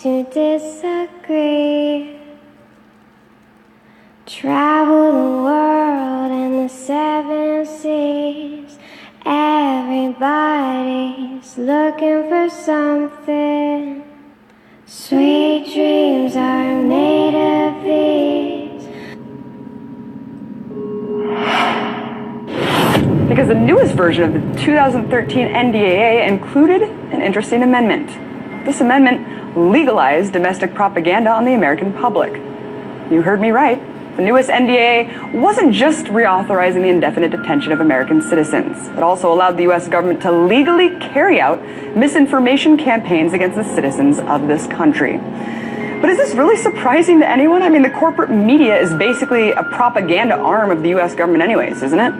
to disagree. Travel the world and the seven seas. Everybody's looking for something. Sweet dreams are made of these. Because the newest version of the 2013 NDAA included an interesting amendment. This amendment legalized domestic propaganda on the American public. You heard me right. The newest NDAA wasn't just reauthorizing the indefinite detention of American citizens. It also allowed the U.S. government to legally carry out misinformation campaigns against the citizens of this country. But is this really surprising to anyone? I mean, the corporate media is basically a propaganda arm of the U.S. government anyways, isn't it?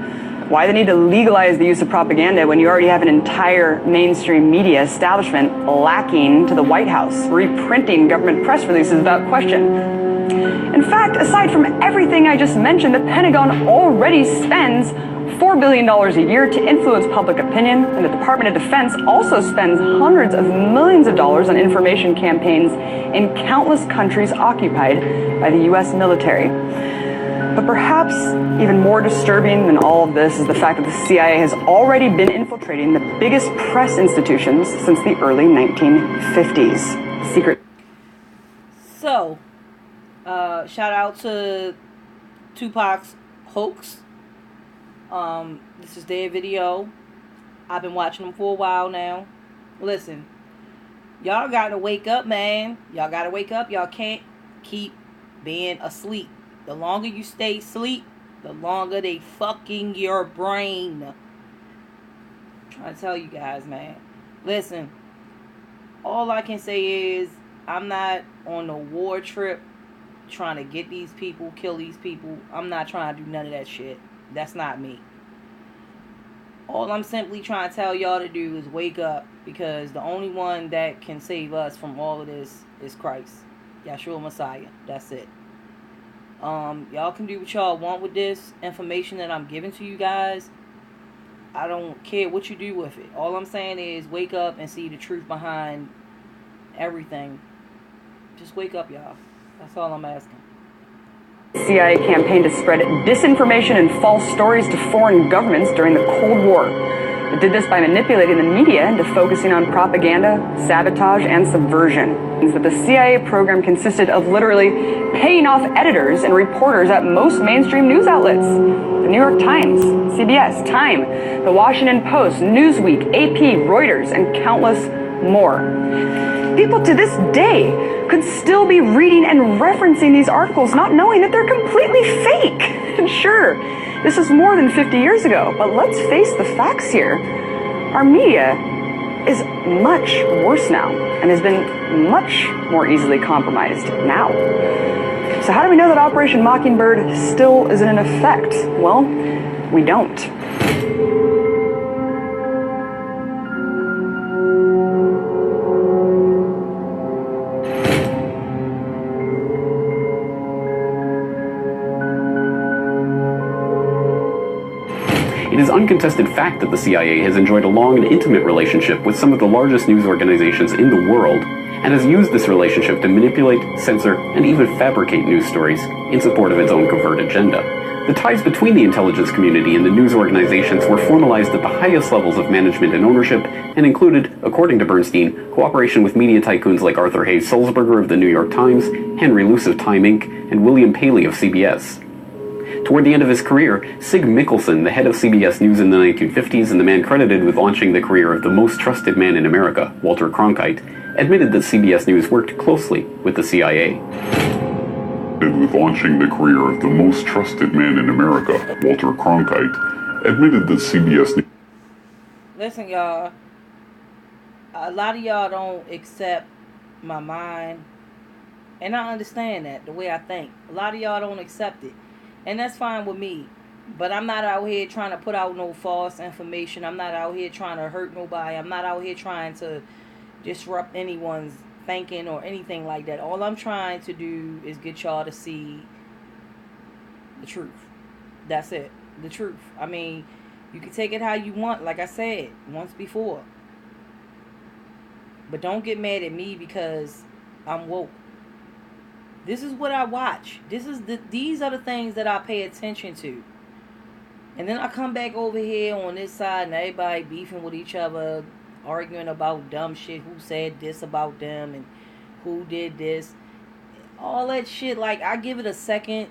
Why the need to legalize the use of propaganda when you already have an entire mainstream media establishment lacking to the White House, reprinting government press releases without question? In fact, aside from everything I just mentioned, the Pentagon already spends $4 billion a year to influence public opinion, and the Department of Defense also spends hundreds of millions of dollars on information campaigns in countless countries occupied by the U.S. military. But perhaps even more disturbing than all of this is the fact that the CIA has already been infiltrating the biggest press institutions since the early 1950s. Secret. So, shout out to Tupac's hoax. This is their video. I've been watching them for a while now. Listen, y'all gotta wake up, man. Y'all gotta wake up. Y'all can't keep being asleep. The longer you stay asleep, the longer they fucking your brain. I'm trying to tell you guys, man. Listen, all I can say is I'm not on a war trip trying to get these people, kill these people. I'm not trying to do none of that shit. That's not me. All I'm simply trying to tell y'all to do is wake up, because the only one that can save us from all of this is Christ, Yahshua Messiah. That's it. Y'all can do what y'all want with this information that I'm giving to you guys. I don't care what you do with it. All I'm saying is wake up and see the truth behind everything. Just wake up, y'all. That's all I'm asking. CIA campaign to spread disinformation and false stories to foreign governments during the Cold War. It did this by manipulating the media into focusing on propaganda, sabotage, and subversion. That the CIA program consisted of literally paying off editors and reporters at most mainstream news outlets. The New York Times, CBS, Time, The Washington Post, Newsweek, AP, Reuters, and countless more. People to this day could still be reading and referencing these articles, not knowing that they're completely fake. And sure, this is more than 50 years ago, but let's face the facts here. Our media is much worse now and has been much more easily compromised now. So how do we know that Operation Mockingbird still isn't in effect? Well, we don't. It is uncontested fact that the CIA has enjoyed a long and intimate relationship with some of the largest news organizations in the world, and has used this relationship to manipulate, censor, and even fabricate news stories in support of its own covert agenda. The ties between the intelligence community and the news organizations were formalized at the highest levels of management and ownership, and included, according to Bernstein, cooperation with media tycoons like Arthur Hayes Sulzberger of the New York Times, Henry Luce of Time Inc., and William Paley of CBS. Toward the end of his career, Sig Mickelson, the head of CBS News in the 1950s and the man credited with launching the career of the most trusted man in America, Walter Cronkite, admitted that CBS News worked closely with the CIA. With launching the career of the most trusted man in America, Walter Cronkite, admitted that CBS News... Listen, y'all. A lot of y'all don't accept my mind. And I understand that, the way I think. A lot of y'all don't accept it. And that's fine with me. But I'm not out here trying to put out no false information. I'm not out here trying to hurt nobody. I'm not out here trying to disrupt anyone's thinking or anything like that. All I'm trying to do is get y'all to see the truth. That's it. The truth. I mean, you can take it how you want, like I said once before. But don't get mad at me because I'm woke. This is what I watch. These are the things that I pay attention to. And then I come back over here on this side and everybody beefing with each other, arguing about dumb shit, who said this about them and who did this. All that shit, like, I give it a second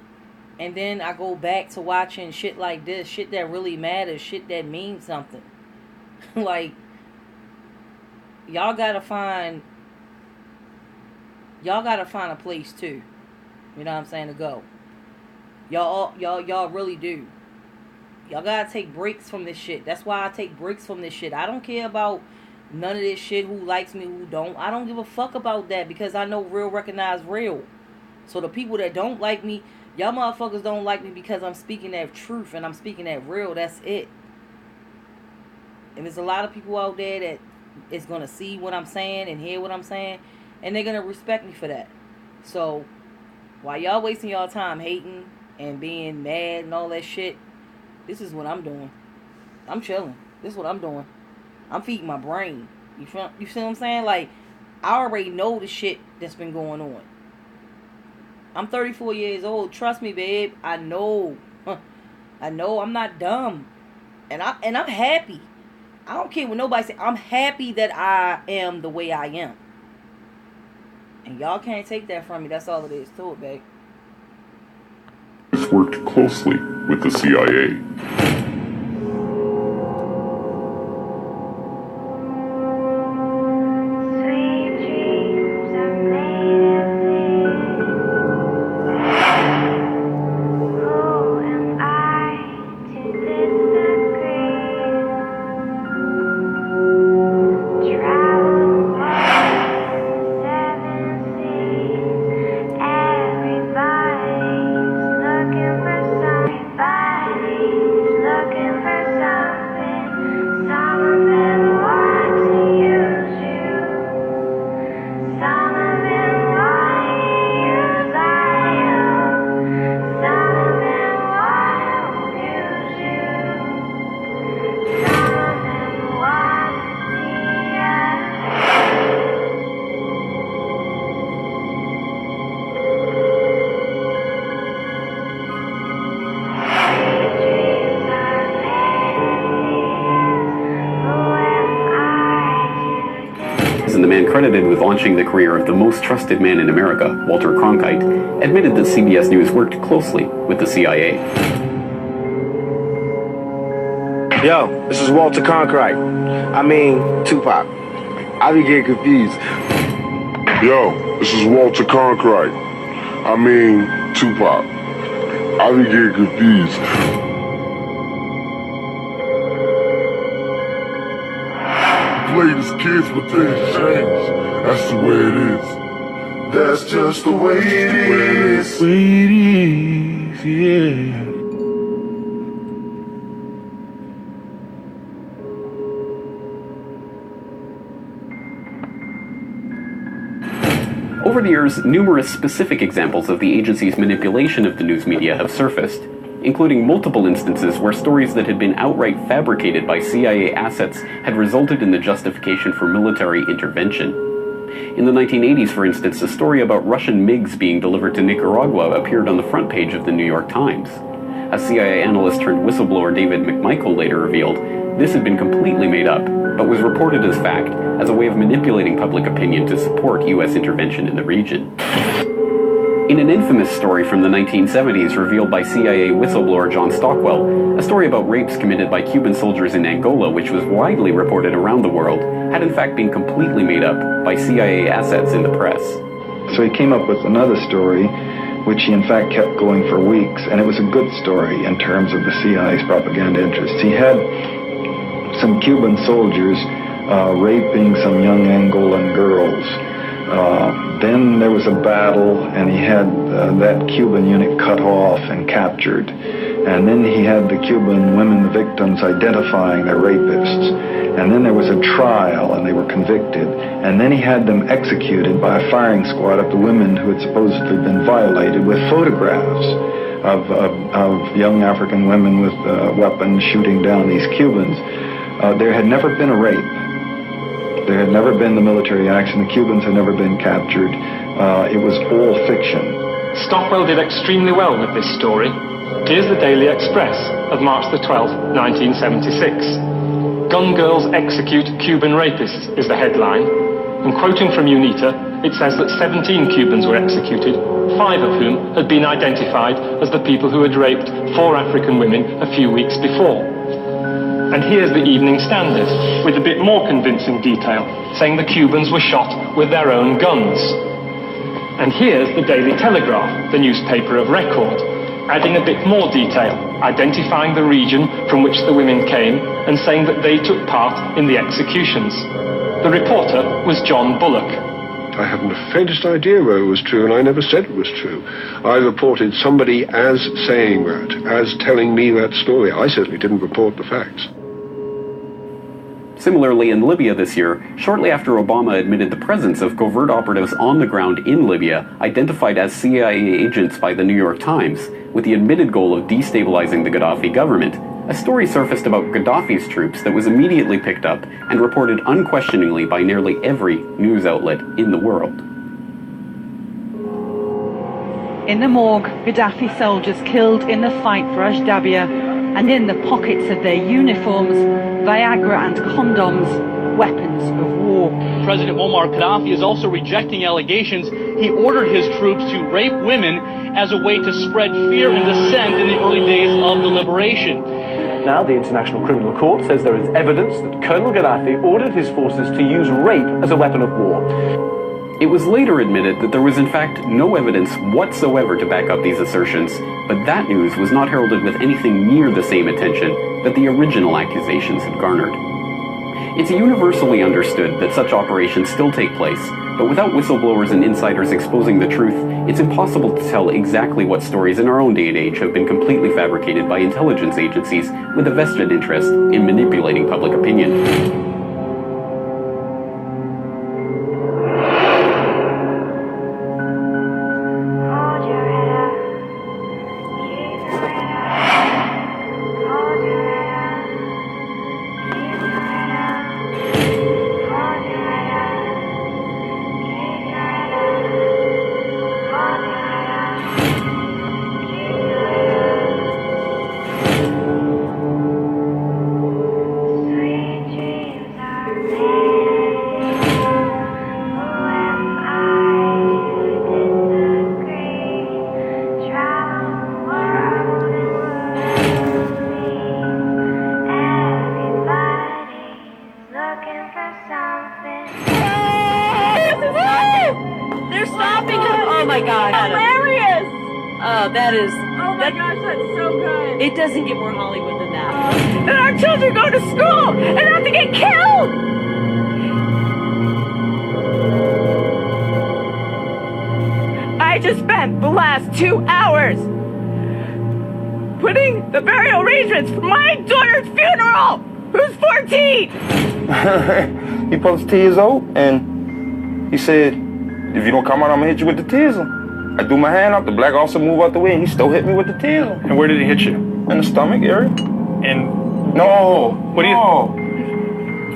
and then I go back to watching shit like this, shit that really matters, shit that means something. Like, y'all gotta find a place too. You know what I'm saying, to go. Y'all really do. Y'all gotta take breaks from this shit. That's why I take breaks from this shit. I don't care about none of this shit, who likes me, who don't. I don't give a fuck about that, because I know real recognize real. So the people that don't like me, y'all motherfuckers don't like me because I'm speaking that truth and I'm speaking that real. That's it. And there's a lot of people out there that is gonna see what I'm saying and hear what I'm saying, and they're gonna respect me for that. So while y'all wasting y'all time hating and being mad and all that shit, this is what I'm doing. I'm chilling. This is what I'm doing. I'm feeding my brain. You see what I'm saying? Like, I already know the shit that's been going on. I'm 34 years old. Trust me, babe. I know. I know. I'm not dumb. And I'm happy. I don't care what nobody say. I'm happy that I am the way I am. And y'all can't take that from me. That's all it is to it, babe. Has worked closely with the CIA. Sweet dreams are made of these. Who am I to disagree? Travel seven seas. Everybody's looking for something. Some of them want to use you. Some of them want to use you. Some of them want to use you. Some of them want to see us. Dreams are made of these. And the man credited with launching the career of the most trusted man in America, Walter Cronkite, admitted that CBS News worked closely with the CIA. Yo, this is Walter Cronkite. I mean, Tupac. I be getting confused. Yo, this is Walter Cronkite. I mean, Tupac. I be getting confused. Latest kids, but things change. That's the way it is. That's just the way it is. Yeah. Over the years, numerous specific examples of the agency's manipulation of the news media have surfaced, including multiple instances where stories that had been outright fabricated by CIA assets had resulted in the justification for military intervention. In the 1980s, for instance, a story about Russian MiGs being delivered to Nicaragua appeared on the front page of the New York Times. As CIA analyst turned whistleblower David McMichael later revealed, this had been completely made up, but was reported as fact as a way of manipulating public opinion to support U.S. intervention in the region. In an infamous story from the 1970s revealed by CIA whistleblower John Stockwell, a story about rapes committed by Cuban soldiers in Angola, which was widely reported around the world, had in fact been completely made up by CIA assets in the press. So he came up with another story, which he in fact kept going for weeks, and it was a good story in terms of the CIA's propaganda interests. He had some Cuban soldiers raping some young Angolan girls. Then there was a battle, and he had that Cuban unit cut off and captured. And then he had the Cuban women, the victims, identifying their rapists. And then there was a trial, and they were convicted. And then he had them executed by a firing squad of the women who had supposedly been violated, with photographs of young African women with weapons shooting down these Cubans. There had never been a rape. There had never been the military action. The Cubans had never been captured. It was all fiction. Stockwell did extremely well with this story. Here's the Daily Express of March the 12th, 1976. Gun girls execute Cuban rapists is the headline. And quoting from UNITA, it says that 17 Cubans were executed, 5 of whom had been identified as the people who had raped 4 African women a few weeks before. And here's the Evening Standard, with a bit more convincing detail, saying the Cubans were shot with their own guns. And here's the Daily Telegraph, the newspaper of record, adding a bit more detail, identifying the region from which the women came and saying that they took part in the executions. The reporter was John Bullock. I haven't the faintest idea whether it was true, and I never said it was true. I reported somebody as saying that, as telling me that story. I certainly didn't report the facts. Similarly, in Libya this year, shortly after Obama admitted the presence of covert operatives on the ground in Libya, identified as CIA agents by the New York Times, with the admitted goal of destabilizing the Gaddafi government, a story surfaced about Gaddafi's troops that was immediately picked up and reported unquestioningly by nearly every news outlet in the world. In the morgue, Gaddafi soldiers killed in the fight for Ashdabia, and in the pockets of their uniforms, Viagra and condoms, weapons of war. President Muammar Gaddafi is also rejecting allegations he ordered his troops to rape women as a way to spread fear and dissent in the early days of the liberation. Now, the International Criminal Court says there is evidence that Colonel Gaddafi ordered his forces to use rape as a weapon of war. It was later admitted that there was in fact no evidence whatsoever to back up these assertions, but that news was not heralded with anything near the same attention that the original accusations had garnered. It's universally understood that such operations still take place, but without whistleblowers and insiders exposing the truth, it's impossible to tell exactly what stories in our own day and age have been completely fabricated by intelligence agencies with a vested interest in manipulating public opinion. It doesn't get more Hollywood than that. And our children go to school and have to get killed! I just spent the last 2 hours putting the burial arrangements for my daughter's funeral, who's 14! He was 2 years old, and he said, if you don't come out, I'm gonna hit you with the taser. I threw my hand up, the black officer moved out the way, and he still hit me with the taser. And where did he hit you? In the stomach area. And no. What do you? No.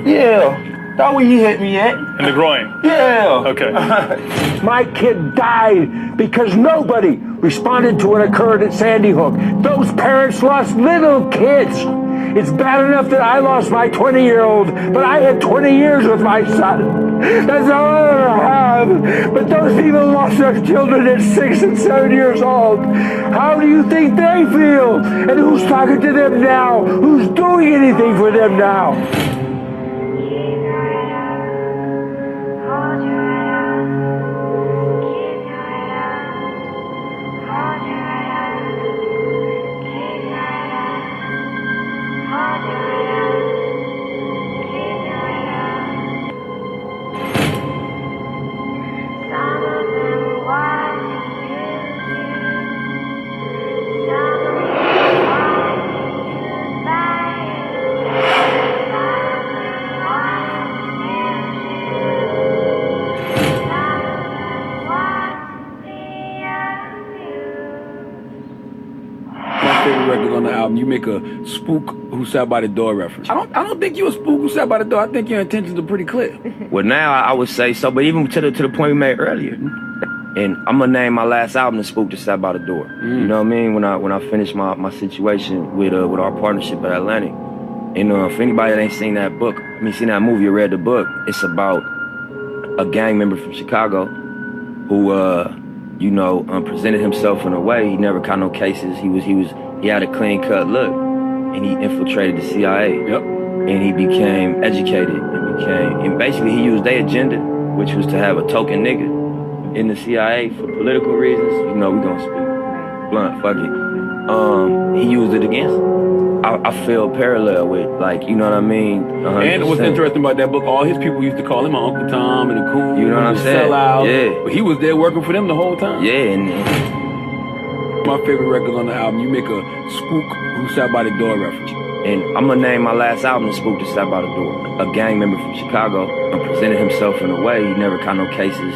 Yeah, that way he hit me at. In the groin. Yeah. Okay. My kid died because nobody responded to what occurred at Sandy Hook. Those parents lost little kids. It's bad enough that I lost my 20-year-old, but I had 20 years with my son. That's all I ever have. But those people lost their children at 6 and 7 years old. How do you think they feel? And who's talking to them now? Who's doing anything for them now? on the album, you make a spook who sat by the door reference. I don't think you a spook who sat by the door. I think your intentions are pretty clear. Well, now I would say so, but even to the point we made earlier, and I'm gonna name my last album "The Spook That Sat by the Door." You know what I mean? When I finish my situation with our partnership at Atlantic, and for anybody that ain't seen that book, seen that movie or read the book, it's about a gang member from Chicago who presented himself in a way he never caught no cases. He had a clean cut look, and he infiltrated the CIA. Yep. And he became educated and basically he used their agenda, which was to have a token nigga in the CIA for political reasons. You know, we gonna speak blunt, fuck it. He used it against him. I feel parallel with, like, you know what I mean? 100%. And what's interesting about that book, all his people used to call him Uncle Tom and the Coon. You know what I'm saying? Sellout. Yeah. But he was there working for them the whole time. Yeah, and my favorite records on the album, you make a spook who sat by the door reference. And I'm gonna name my last album "The Spook That Sat by the Door." A gang member from Chicago presented himself in a way he never caught no cases,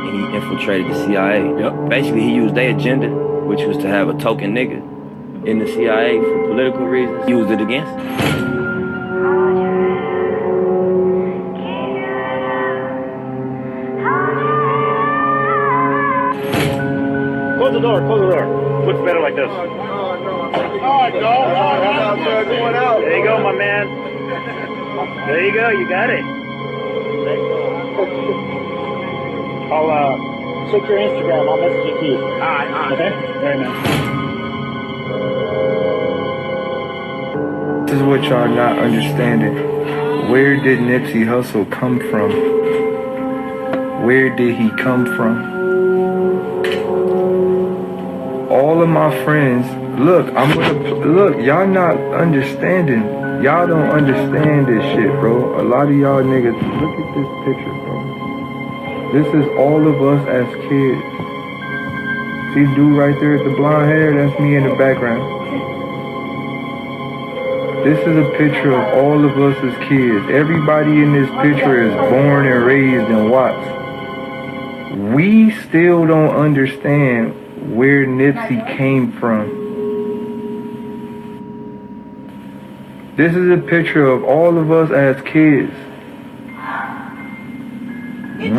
and he infiltrated the CIA. Yep. Basically, he used their agenda, which was to have a token nigga in the CIA for political reasons. He used it against him. Close the door, close the door. Looks better like this. There you go, my man. There you go, you got it. I'll check your Instagram, I'll message it to you. Alright. Okay? Very nice. This is what y'all not understanding. Where did Nipsey Hussle come from? Where did he come from? All of my friends, look, y'all not understanding. Y'all don't understand this shit, bro. A lot of y'all niggas, look at this picture, bro. This is all of us as kids. See the dude right there with the blonde hair? That's me in the background. This is a picture of all of us as kids. Everybody in this picture is born and raised in Watts. We still don't understand where Nipsey came from. This is a picture of all of us as kids.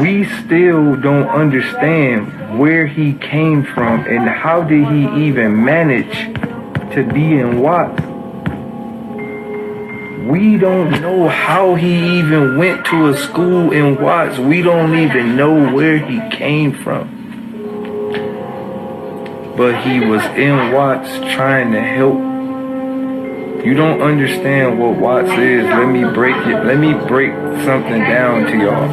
We still don't understand where he came from and how did he even manage to be in Watts. We don't know how he even went to a school in Watts. We don't even know where he came from. But he was in Watts trying to help. You don't understand what Watts is. Let me break something down to y'all.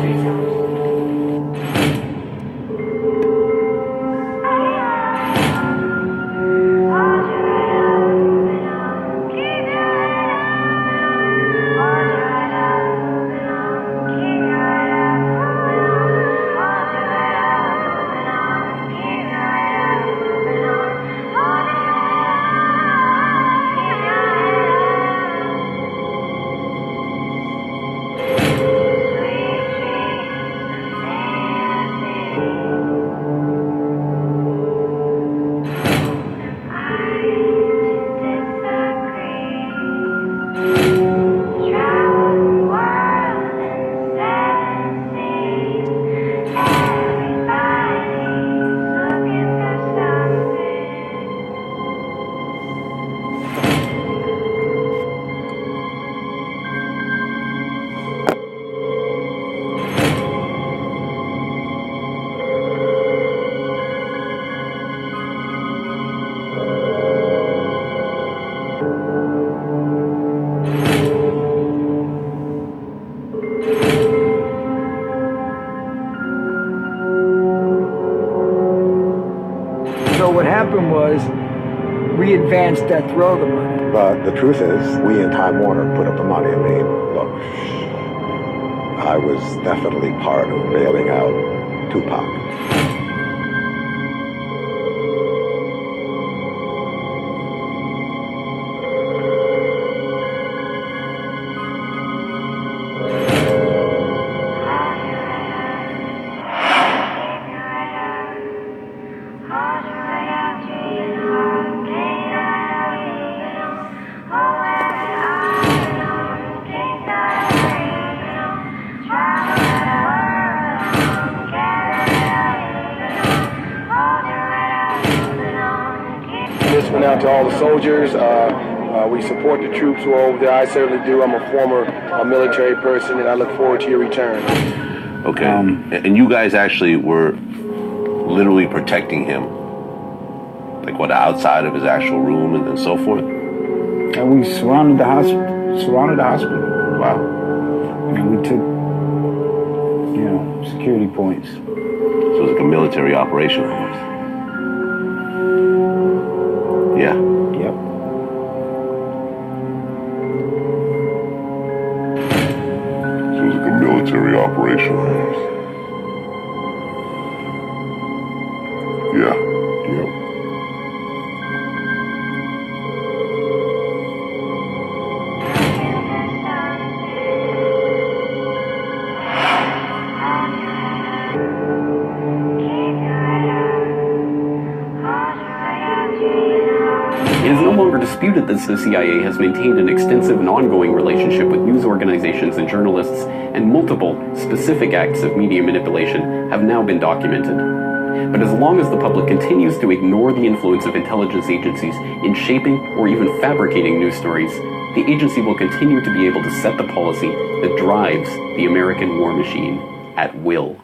So what happened was we advanced death row the money. But the truth is, we in Time Warner put up the money. I mean, look, I was definitely part of bailing out Tupac. sent out to all the soldiers. We support the troops who are over there. I certainly do. I'm a former military person, and I look forward to your return. Okay. And you guys actually were literally protecting him, like what, outside of his actual room and so forth? And we surrounded the hospital. Wow. And we took, security points. So it was like a military operation almost. Yeah. Yep. So it was like a military operation almost. Yeah. Yep. It is no longer disputed that the CIA has maintained an extensive and ongoing relationship with news organizations and journalists, and multiple specific acts of media manipulation have now been documented. But as long as the public continues to ignore the influence of intelligence agencies in shaping or even fabricating news stories, the agency will continue to be able to set the policy that drives the American war machine at will.